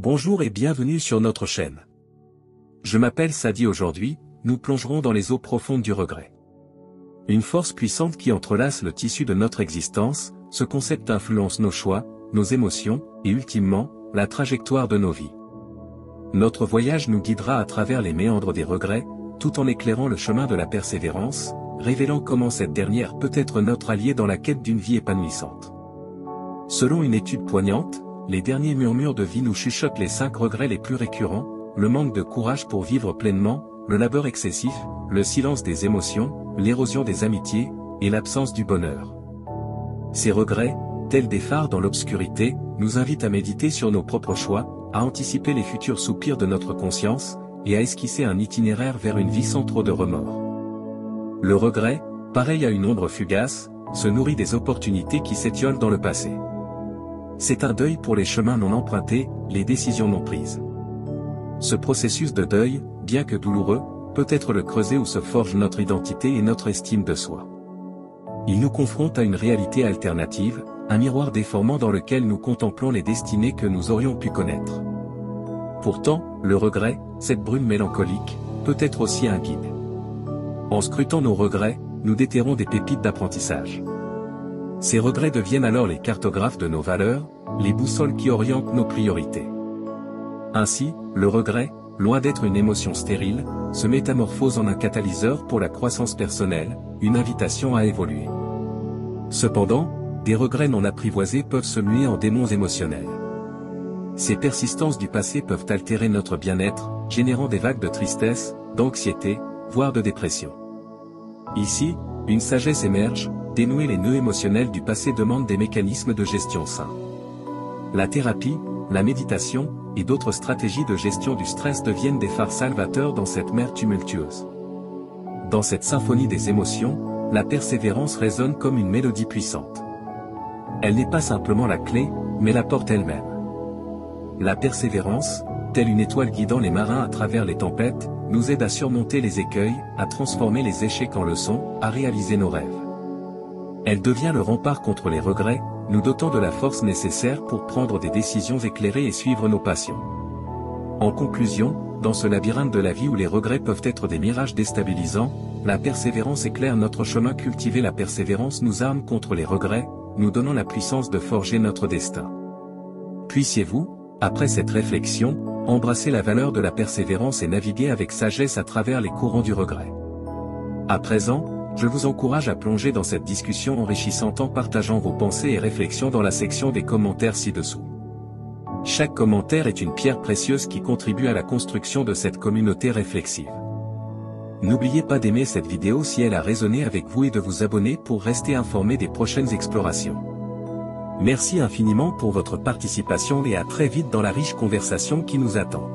Bonjour et bienvenue sur notre chaîne. Je m'appelle Sadi. Aujourd'hui, nous plongerons dans les eaux profondes du regret. Une force puissante qui entrelace le tissu de notre existence, ce concept influence nos choix, nos émotions, et ultimement, la trajectoire de nos vies. Notre voyage nous guidera à travers les méandres des regrets, tout en éclairant le chemin de la persévérance, révélant comment cette dernière peut être notre allié dans la quête d'une vie épanouissante. Selon une étude poignante, les derniers murmures de vie nous chuchotent les 5 regrets les plus récurrents: le manque de courage pour vivre pleinement, le labeur excessif, le silence des émotions, l'érosion des amitiés, et l'absence du bonheur. Ces regrets, tels des phares dans l'obscurité, nous invitent à méditer sur nos propres choix, à anticiper les futurs soupirs de notre conscience, et à esquisser un itinéraire vers une vie sans trop de remords. Le regret, pareil à une ombre fugace, se nourrit des opportunités qui s'étiolent dans le passé. C'est un deuil pour les chemins non empruntés, les décisions non prises. Ce processus de deuil, bien que douloureux, peut être le creuset où se forge notre identité et notre estime de soi. Il nous confronte à une réalité alternative, un miroir déformant dans lequel nous contemplons les destinées que nous aurions pu connaître. Pourtant, le regret, cette brume mélancolique, peut être aussi un guide. En scrutant nos regrets, nous déterrons des pépites d'apprentissage. Ces regrets deviennent alors les cartographes de nos valeurs, les boussoles qui orientent nos priorités. Ainsi, le regret, loin d'être une émotion stérile, se métamorphose en un catalyseur pour la croissance personnelle, une invitation à évoluer. Cependant, des regrets non apprivoisés peuvent se muer en démons émotionnels. Ces persistances du passé peuvent altérer notre bien-être, générant des vagues de tristesse, d'anxiété, voire de dépression. Ici, une sagesse émerge: dénouer les nœuds émotionnels du passé demande des mécanismes de gestion sains. La thérapie, la méditation, et d'autres stratégies de gestion du stress deviennent des phares salvateurs dans cette mer tumultueuse. Dans cette symphonie des émotions, la persévérance résonne comme une mélodie puissante. Elle n'est pas simplement la clé, mais la porte elle-même. La persévérance, telle une étoile guidant les marins à travers les tempêtes, nous aide à surmonter les écueils, à transformer les échecs en leçons, à réaliser nos rêves. Elle devient le rempart contre les regrets, nous dotant de la force nécessaire pour prendre des décisions éclairées et suivre nos passions. En conclusion, dans ce labyrinthe de la vie où les regrets peuvent être des mirages déstabilisants, la persévérance éclaire notre chemin. Cultiver la persévérance nous arme contre les regrets, nous donnant la puissance de forger notre destin. Puissiez-vous, après cette réflexion, embrasser la valeur de la persévérance et naviguer avec sagesse à travers les courants du regret. À présent, je vous encourage à plonger dans cette discussion enrichissante en partageant vos pensées et réflexions dans la section des commentaires ci-dessous. Chaque commentaire est une pierre précieuse qui contribue à la construction de cette communauté réflexive. N'oubliez pas d'aimer cette vidéo si elle a résonné avec vous et de vous abonner pour rester informé des prochaines explorations. Merci infiniment pour votre participation et à très vite dans la riche conversation qui nous attend.